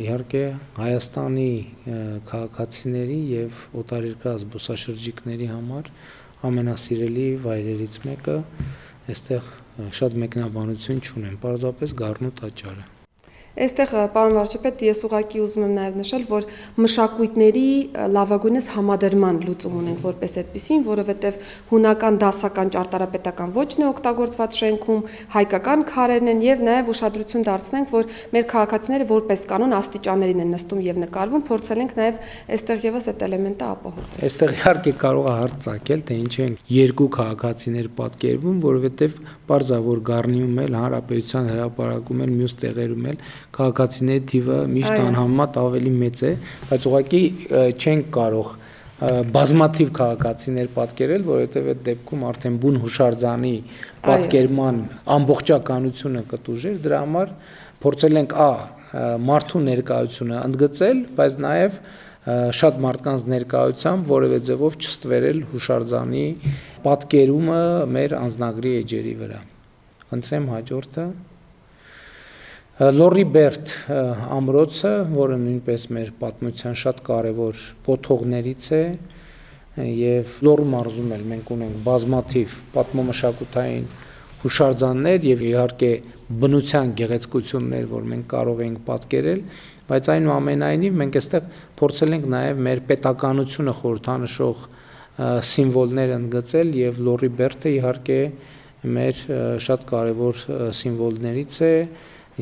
իհարկե Հայաստանի քաղաքացիների եւ օտարերկրյա զբոսաշրջիկների համար ամենասիրելի վայրերից մեկը, այստեղ շատ մեկնաբանություն չունեմ, պարզապես Գառնու տաճարը։ Այստեղ պարոն վարչապետ, ես ուղղակի ուզում եմ նաև նշել, որ մշակույթների լավագույնս համադրման լուծում ունենք որպես այդպիսին, որովհետև հունական դասական ճարտարապետական ոճն է օգտագործված շենքում, հայկական քարերն են եւ նաև ուշադրություն դարձնենք, որ մեր քաղաքացիները որպես կանոն աստիճաններին են նստում եւ նկարվում, փորձել ենք նաև այստեղ եւս այդ էլեմենտը ապահովել։ Այստեղ իհարկե կարող է հարց ցակել, թե ինչ են երկու քաղաքացիներ պատկերվում, որովհետև պարզ է, որ Գառնիում էլ հանրապետության հրապարակում էլ մյուս տեղերում էլ քաղաքացիների թիվը միշտ անհամեմատ ավելի մեծ է, բայց ուղղակի չենք կարող բազմաթիվ քաղաքացիներ պատկերել, որովհետև այդ դեպքում արդեն բուն հուշարձանի պատկերման ամբողջականությունը կտուժեր, դրա համար փորձել ենք մարդու ներկայությունը ընդգծել, բայց նաև շատ մարդկանց ներկայությամբ որևէ ձևով չստվերել հուշարձանի պատկերումը մեր անձնագրի էջերի վրա։ Խնդրեմ հաջորդը։ Լորիբերդ ամրոցը, որը նույնպես մեր պատմության շատ կարևոր կոթողներից է եւ Լոռու մարզում էլ մենք ունենք բազմաթիվ պատմամշակութային հուշարձաններ եւ իհարկե բնության գեղեցկություններ, որ մենք կարող ենք պատկերել, բայց այնուամենայնիվ մենք այստեղ փորձել ենք նաեւ մեր պետականությունը խորհրդանշող սիմվոլներ ընդգծել եւ Լորիբերդը իհարկե մեր շատ կարևոր սիմվոլներից է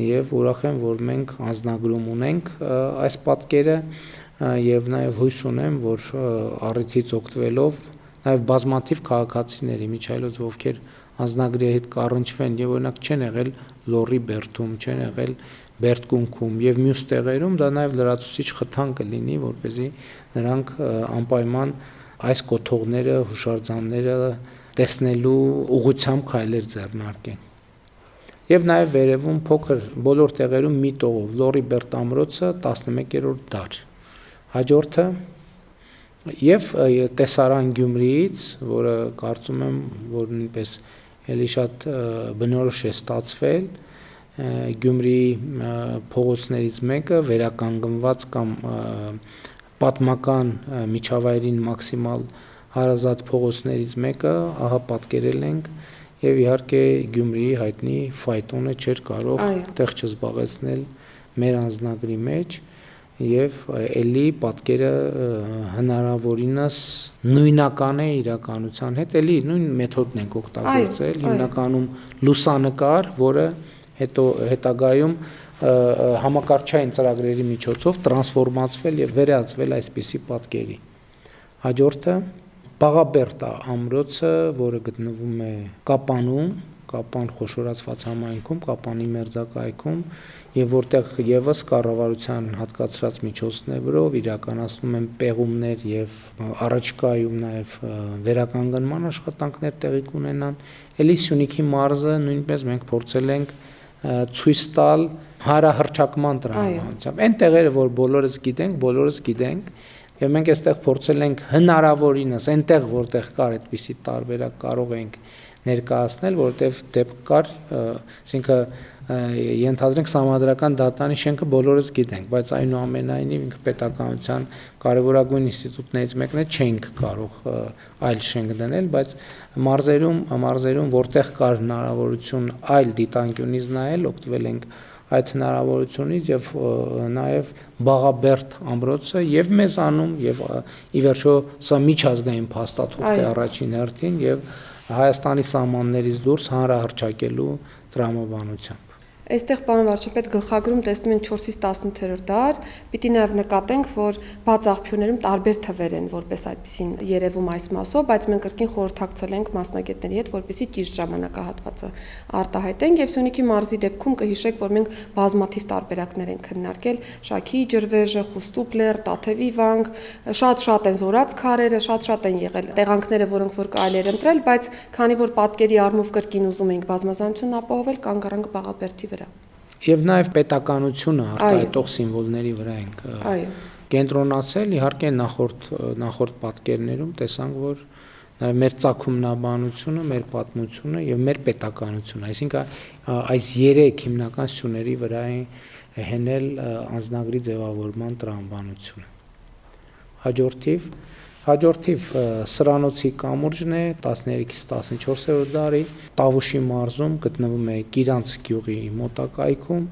եւ ուրախ եմ, որ մենք անձնագրում ունենք այս պատկերը եւ նաեւ հույս ունեմ, որ առիթից օգտվելով նաեւ բազմաթիվ քաղաքացիների միջայլոց, ովքեր անձնագրի հետ կառնչվեն եւ օրինակ չեն եղել Լորիբերդում, չեն եղել Բերդկունքում եւ մյուս տեղերում, դա նաեւ լրացուցիչ խթան կլինի, որպեսզի նրանք անպայման այս կոթողները, հուշարձանները տեսնելու ուղղությամբ քայլեր ձեռնարկեն։ Եվ նաև վերևում փոքր բոլոր տեղերում մի տողով Լորիբերդ ամրոցը 11-րդ դար։ Հաջորդը եւ տեսարան Գյումրիից, որը կարծում եմ, որ նույնպես էլի շատ բնորոշ է ստացվել, Գյումրիի փողոցներից մեկը վերականգնված կամ պատմական միջավայրին մաքսիմալ հարազատ փողոցներից մեկը, ահա պատկերել ենք եւ իհարկե Գյումրիի հայտնի ֆայտոնը չէր կարող տեղ չզբաղեցնել մեր անձնագրի մեջ եւ էլի պատկերը հնարավորինս նույնական է իրականության հետ, էլի նույն մեթոդն ենք օգտագործել, հիմնականում լուսանկար, որը հետագայում համակարգչային ծրագրերի միջոցով տրանսֆորմացվել եւ վերածվել այսպիսի պատկերի։ Հաջորդը Բաղաբերդ ամրոցը, որը գտնվում է Կապանում, Կապան խոշորացված համայնքում, Կապանի մերձակայքում, եւ որտեղ եւս կառավարության հատկացրած միջոցներով իրականացնում են պեղումներ եւ առաջիկայում նաեւ վերականգնման աշխատանքներ տեղի կունենան։ Էլի Սյունիքի մարզը նույնպես մենք փորձել ենք ցույց տալ հարահրճակման տրամաբանությամբ։ Այն տեղերը, որ բոլորս գիտենք, եւ մենք այստեղ փորձել ենք հնարավորինս այնտեղ, որտեղ կար այդպիսի տարբերակ կարող ենք ներկայացնել, որովհետև դեպք կար, այսինքն ենթադրենք սահմանադրական դատարանի շենքը բոլորս գիտենք, բայց այնուամենայնիվ ինքը պետականության կարևորագույն ինստիտուտներից մեկն է, չենք կարող այլ շենք դնել, բայց մարզերում որտեղ կար հնարավորություն այլ դիտանկյունից նայել, օգտվել ենք այդ հնարավորությունից եւ նաեւ Բաղաբերդ ամրոցը եւ մեզանում եւ ի վերջո սա միջազգային փաստաթուղթ է առաջին հերթին եւ Հայաստանի սահմաններից դուրս հանրահռչակելու տրամաբանությամբ։ Այստեղ պարոն վարչապետ գլխագրում տեսնում ենք 4-ից 18-րդ դար, պիտի նաև նկատենք, որ բաց աղբյուրներում տարբեր թվեր են, որպես այդպեսին երևում այս մասով, բայց մենք կրկին խորհրդակցել ենք մասնագետների հետ, որպեսզի ճիշտ ժամանակահատվածը արտահայտենք եւ Սյունիքի մարզի դեպքում կհիշեք, որ մենք բազմաթիվ տարբերակներ ենք քննարկել, Շաքի ջրվեժը, Խուստուպլեր, Տաթևի վանք, շատ են զորած քարերը, շատ են եղել տեղանքները, որոնք որ կարելի էր ընտրել, բայց քանի որ պատկերի առումով կրկին ուզում ենք բազմազանությունն ապահովել, կանգ առանք Բաղաբերդի վրա։ Եվ նաև պետականությունը արտահայտող սիմվոլների վրա ենք կենտրոնացել, իհարկե նախորդ պատկերներում տեսանք, որ նաև մեր ծագումնաբանությունը, մեր պատմությունը եւ մեր պետականությունը, այսինքն այս 3 հիմնական սյուների վրա է հենել անձնագրի ձևավորման տրամաբանությունը։ Հաջորդիվ Սրանոցի կամուրջն է 13-ից 14-րդ դարի Տավուշի մարզում գտնվում է Կիրանց գյուղի մոտակայքում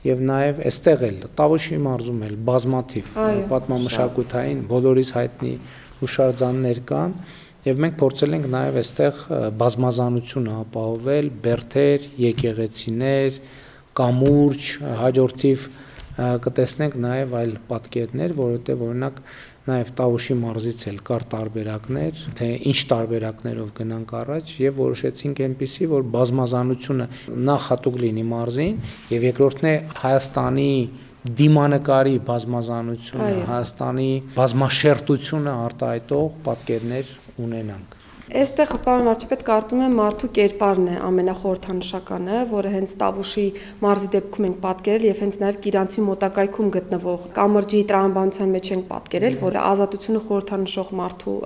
եւ նաեւ այստեղ էլ Տավուշի մարզում էլ բազմաթիվ պատմամշակութային բոլորիս հայտնի հուշարձաններ կան եւ մենք փորձել ենք նաեւ այստեղ բազմազանությունը ապահովել բերդեր, եկեղեցիներ, կամուրջ, հաջորդիվ կտեսնենք նաեւ այլ պատկերներ, որովհետեւ օրինակ նաև Տավուշի մարզից էլ կար տարբերակներ, թե ինչ տարբերակներով գնանք առաջ եւ որոշեցինք այնպեսի, որ բազմազանությունը նախ հատուկ լինի մարզին եւ երկրորդն է Հայաստանի դիմանկարի բազմազանությունը, Հայաստանի բազմաշերտությունը արտահայտող պատկերներ ունենանք։ Այստեղ պարոն վարչապետ կարծում եմ մարդու կերպարն է ամենախորհրդանշականը, որը հենց Տավուշի մարզի դեպքում ենք պատկերել եւ հենց նաեւ Կիրանցի մոտակայքում գտնվող կամրջի տրամաբանության մեջ ենք պատկերել, որը ազատությունը խորհրդանշող մարդու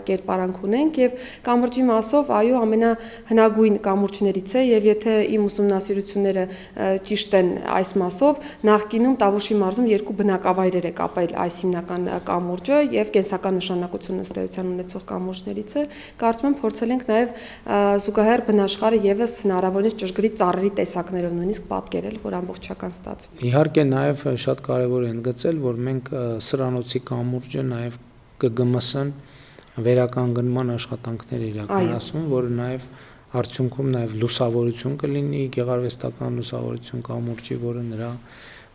կերպարանք ունենք եւ կամրջի մասով այո ամենահնագույն կամուրջներից է եւ եթե իմ ուսումնասիրությունները ճիշտ են այս մասով, նախկինում Տավուշի մարզում 2 բնակավայրեր է կապել այս հիմնական կամուրջը եւ կենսական նշանակություն ըստ էության ունեցող կամուրջներից է։ Կարծում եմ փորձել ենք նաև զուգահեռ բնաշխարհը եւս հնարավորինս ճշգրիտ ծառերի տեսակներով նույնիսկ պատկերել, որ ամբողջական ստացվի։ Իհարկե նաև շատ կարևոր է ընդգծել, որ մենք Սրանոցի կամուրջը նաև ԿԳՄՍ-ն վերականգնման աշխատանքներ իրականացում, որը նաև արդյունքում նաև լուսավորություն կլինի, գեղարվեստական լուսավորություն կամուրջի, որը նրա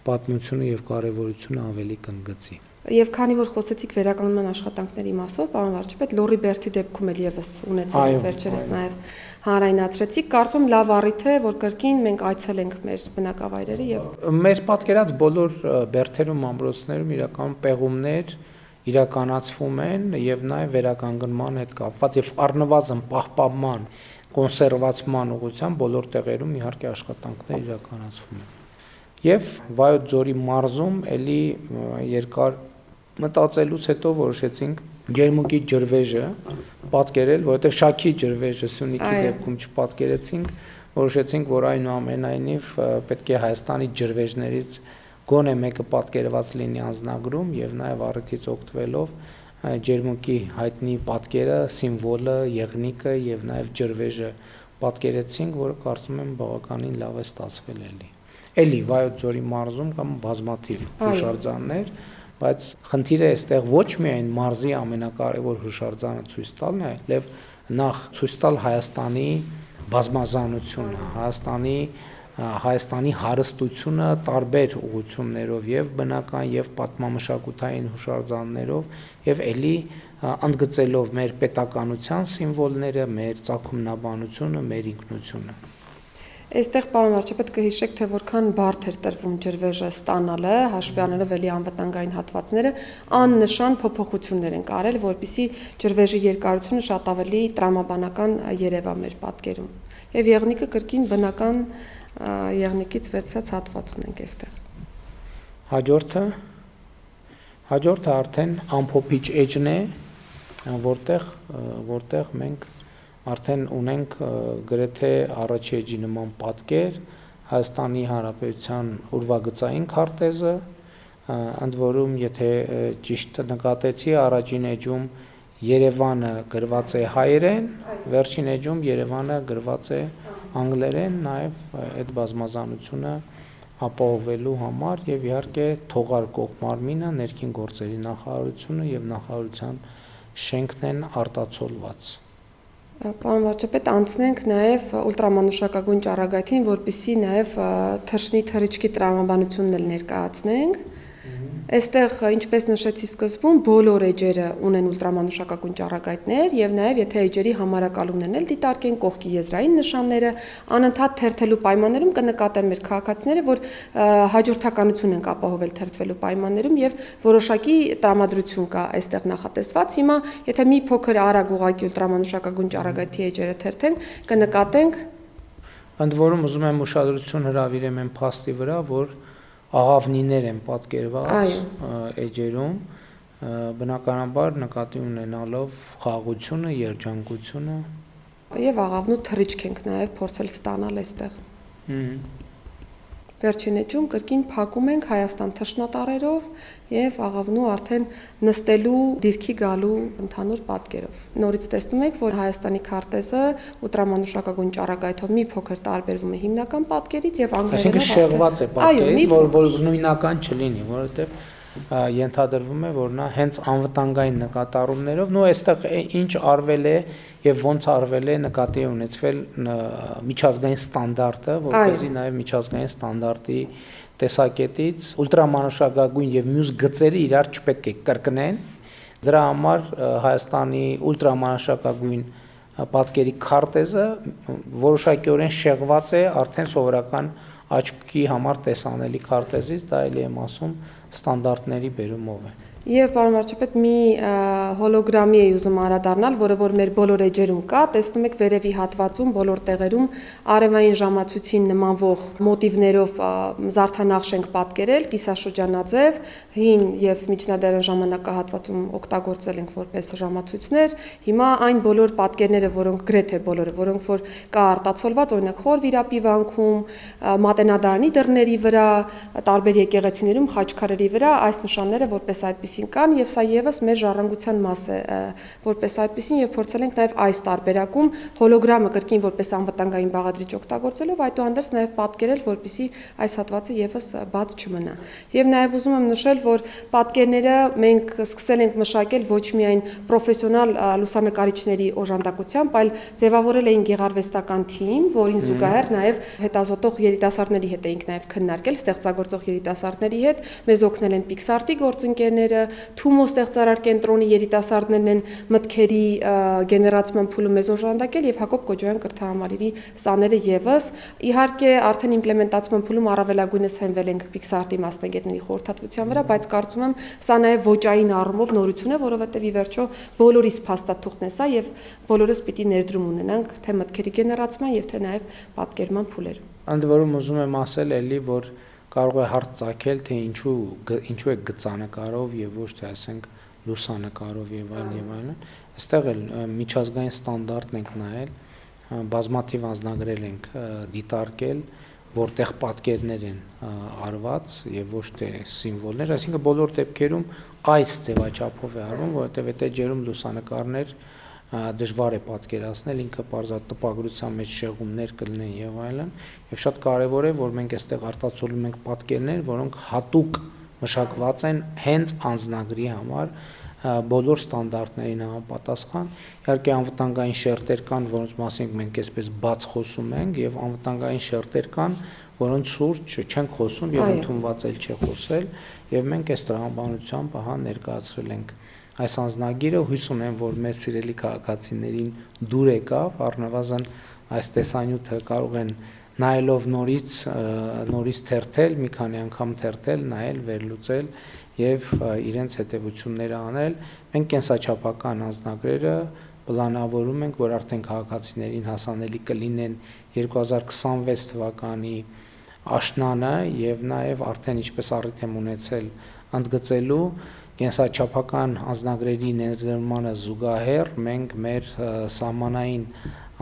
պատմությունը եւ կարեւորությունը ավելի կընդգծի։ Եվ քանի որ խոսեցիք վերականգնման աշխատանքների մասով, պարոն վարչապետ, Լոռի Բերդի դեպքում էլ եւս ունեցել եք վերջերս նաեւ հանրայնացրեցիք, կարծում լավ առիթ է, որ կրկին մենք այցելենք մեր բնակավայրերը եւ մեր պատկերած բոլոր բերդերում, ամրոցներում իրական պեղումներ իրականացվում են եւ նաեւ վերականգնման հետ կապված եւ առնվազն պահպանման, կոնսերվացման ուղղությամբ բոլոր տեղերում իհարկե աշխատանքներ իրականացվում են։ Եվ Վայոց ձորի մարզում էլի երկար մտածելուց հետո որոշեցինք Ջերմուկի ջրվեժը պատկերել, որովհետև Շաքի ջրվեժը Սյունիքի դեպքում չպատկերեցինք, որոշեցինք, որ այնուամենայնիվ պետք է Հայաստանի ջրվեժներից գոնե մեկը պատկերված լինի անձնագրում եւ նաեւ առիթից օգտվելով Ջերմուկի հայտնի պատկերը, սիմվոլը, եղնիկը եւ նաեւ ջրվեժը պատկերեցինք, որը կարծում եմ բավականին լավ է ստացվել էլի։ Էլի Վայոց ձորի մարզում կամ բազմաթիվ հուշարձաններ, բայց խնդիրը այստեղ ոչ միայն մարզի ամենակարևոր հուշարձանը ցույց տալն է, այլև նախ ցույց տալ Հայաստանի բազմազանությունը, Հայաստանի հարստությունը տարբեր ուղղություններով եւ բնական եւ պատմամշակութային հուշարձաններով եւ էլի ընդգծելով մեր պետականության սիմվոլները, մեր ծագումնաբանությունը, մեր ինքնությունը։ Այստեղ պարոն վարչապետ կհիշեք, թե որքան բարդ էր տրվում ջրվեժը ստանալը, հաշվի առնելով էլի անվտանգային հատվածները, աննշան փոփոխություններ են արել, որպեսզի ջրվեժի երկարությունը շատ ավելի տրամաբանական երևա մեր պատկերում։ Եվ եղնիկը կրկին բնական եղնիկից վերցած հատված ունենք այստեղ։ Հաջորդը արդեն ամփոփիչ էջն է, որտեղ մենք արդեն ունենք գրեթե առաջի էջի նման պատկեր Հայաստանի Հանրապետության ուրվագծային քարտեզը, ընդ որում եթե ճիշտ նկատեցի, առաջին էջում Երևանը գրված է հայերեն, վերջին էջում Երևանը գրված է անգլերեն, նաև այդ բազմազանությունը ապահովելու համար եւ իհարկե թողարկող մարմինը ներքին գործերի նախարարությունը եւ նախարարության շենքն են արտացոլված։ Պարոն վարչապետ, անցնենք նաև ուլտրամանուշակագույն ճառագայթին, որպեսզի նաև թռչնի թռիչքի տրամաբանությունն էլ ներկայացնենք։ Այստեղ, ինչպես նշեցի սկզբում, բոլոր էջերը ունեն ուլտրամանուշակագույն ճառագայթներ եւ նաեւ եթե էջերի համարակալումներն էլ դիտարկեն կողքի եզրային նշանները, անընդհատ թերթելու պայմաններում կնկատեն մեր քաղաքացիները, որ հաջորդականություն են ապահովել թերթվելու պայմաններում եւ որոշակի տրամադրություն կա այստեղ նախատեսված։ Հիմա, եթե մի փոքր արագ ուղղակի ուլտրամանուշակագույն ճառագայթի էջերը թերթենք, կնկատենք։ Ընդ որում ուզում եմ ուշադրություն հրավիրեմ այն փաստի վրա, որ աղավնիներ են պատկերված էջերում, բնականաբար նկատի ունենալով խաղաղությունը, երջանկությունը եւ աղավնու թռիչք ենք նաեւ փորձել ստանալ այստեղ։ Վերջին էջում կրկին փակում ենք Հայաստան թռչնատարերով եւ աղավնու արդեն նստելու դիրքի գալու ընդհանուր պատկերով։ Նորից տեսնում եք, որ Հայաստանի քարտեզը ուլտրամանուշակագույն ճառագայթով մի փոքր տարբերվում է հիմնական պատկերից եւ անգլերենով։ Այսինքն շեղված է պատկերից, որ նույնական չլինի, որովհետեւ ենթադրվում է, որ նա հենց անվտանգային նկատառումներով, նո այստեղ ինչ արվել է եւ ոնց արվել է նկատի ունեցվել միջազգային ստանդարտը, որպեսզի նաեւ միջազգային ստանդարտի տեսակետից ուլտրամանուշակագույն եւ մյուս գծերը իրար չպետք է կրկնեն։ Դրա համար Հայաստանի ուլտրամանուշակագույն պատկերի քարտեզը որոշակիորեն շեղված է արդեն սովորական աչքի համար տեսանելի քարտեզից, դա էլի եմ ասում ստանդարտների բերումով է։ Եվ պարոն վարչապետ, մի հոլոգրամի էի ուզում անդրադառնալ, որը որ մեր բոլոր էջերում կա, տեսնում եք վերևի հատվածում բոլոր տեղերում արևային ժամացույցին նմանվող մոտիվներով զարդանախշ ենք պատկերել, կիսաշրջանաձև, հին եւ միջնադարյան ժամանակահատվածում օգտագործել ենք որպես ժամացույցներ։ Հիմա այն բոլոր պատկերները, որոնք գրեթե բոլորը, որոնք որ կա արտացոլված, օրինակ Խոր վիրապի վանքում, Մատենադարանի դռների վրա, տարբեր եկեղեցիներում, խաչքարերի վրա, այս նշանները որպես այդպես կան եւ սա եւս մեր ժառանգության մաս է որպես այդպեսին եւ փորձել ենք նաեւ այս տարբերակում հոլոգրամը կրկին որպես անվտանգային բաղադրիչ օգտագործելով այդուհանդերձ նաեւ պատկերել որպեսզի այս հատվածը եւս բաց չմնա եւ նաեւ ուզում եմ նշել որ պատկերները մենք սկսել ենք մշակել ոչ միայն պրոֆեսիոնալ լուսանկարիչների օժանդակությամբ այլ ձևավորել էինք գեղարվեստական թիմ որին զուգահեռ նաեւ հետազոտող երիտասարդների հետ էինք նաեւ քննարկել ստեղծագործող երիտասարդների հետ մեզ օգնել են Pixart-ի գործընկերները Թումո ստեղծարար կենտրոնի երիտասարդներն են մտքերի գեներացման փուլում մեզ օժանդակել եւ Հակոբ Կոջոյան կրթահամալիրի սաները եւս իհարկե արդեն իմպլեմենտացման փուլում առավելագույնս հենվել ենք Pixart-ի մասնագետների խորհրդատվության վրա, բայց կարծում եմ սա նաեւ ոճային առումով նորություն է, որովհետեւ ի վերջո բոլորիս փաստաթուղթն է սա եւ բոլորս պիտի ներդրում ունենանք թե մտքերի գեներացման եւ թե նաեւ պատկերման փուլերում։ Ընդ որում ուզում եմ ասել էլի, որ կարող է հարց ցակել, թե ինչու է գծանկարով եւ ոչ թե ասենք լուսանկարով եւ այլն։ Այստեղ էլ միջազգային ստանդարտն ենք նայել, բազմաթիվ անձնագրեր ենք դիտարկել, որտեղ պատկերներ են արված եւ ոչ թե սիմվոլներ, այսինքն բոլոր դեպքերում այս ձևաչափով է արվում, որովհետեւ այդ էջերում լուսանկարներ դժվար է պատկերացնել, ինքը պարզատ տպագրության մեջ շեղումներ կլինեն եւ այլն, եւ շատ կարեւոր է, որ մենք այստեղ արտացոլում ենք պատկերներ, որոնք հատուկ մշակված են հենց անձնագրի համար, բոլոր ստանդարտներին համապատասխան։ Իհարկե անվտանգային շերտեր կան, որոնց մասին մենք այսպես բաց խոսում ենք, եւ անվտանգային շերտեր կան, որոնց շուրջ չենք խոսում եւ ընդունված էլ չէ խոսել, եւ մենք այս տրամաբանությամբ ահա ներկայացրել ենք այս անձնագիրը, հույս ունեմ, որ մեր սիրելի քաղաքացիներին դուր եկավ, առնվազն այս տեսանյութը կարող են նայելով նորից թերթել, մի քանի անգամ թերթել, նայել, վերլուծել եւ իրենց հետեւությունները անել։ Մենք կենսաչափական անձնագրերը պլանավորում ենք, որ արդեն քաղաքացիներին հասանելի կլինեն 2026 թվականի աշնանը եւ նաեւ արդեն ինչպես առիթ եմ ունեցել ընդգծելու կենսաչափական անձնագրերի ներդրմանը զուգահեռ մենք մեր սահմանային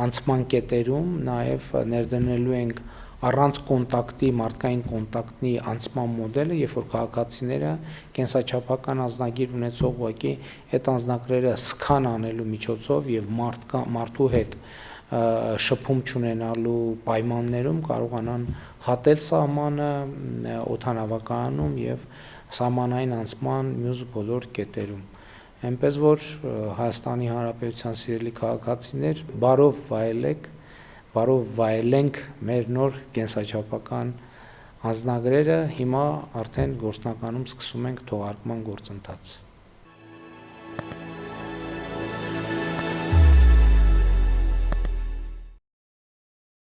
անցման կետերում նաև ներդնելու ենք առանց կոնտակտի, մարդկային կոնտակտի անցման մոդելը, երբ որ քաղաքացիները կենսաչափական անձնագիր ունեցող ուղղակի այդ անձնագրերը սկան անելու միջոցով եւ մարդու հետ շփում չունենալու պայմաններում կարողանան հատել սահմանը օդանավակայանում եւ սահմանային անցման մյուս բոլոր կետերում։ Այնպես որ Հայաստանի Հանրապետության սիրելի քաղաքացիներ, բարով վայելենք մեր նոր կենսաչափական անձնագրերը, հիմա արդեն գործնականում սկսում ենք թողարկման գործընթաց։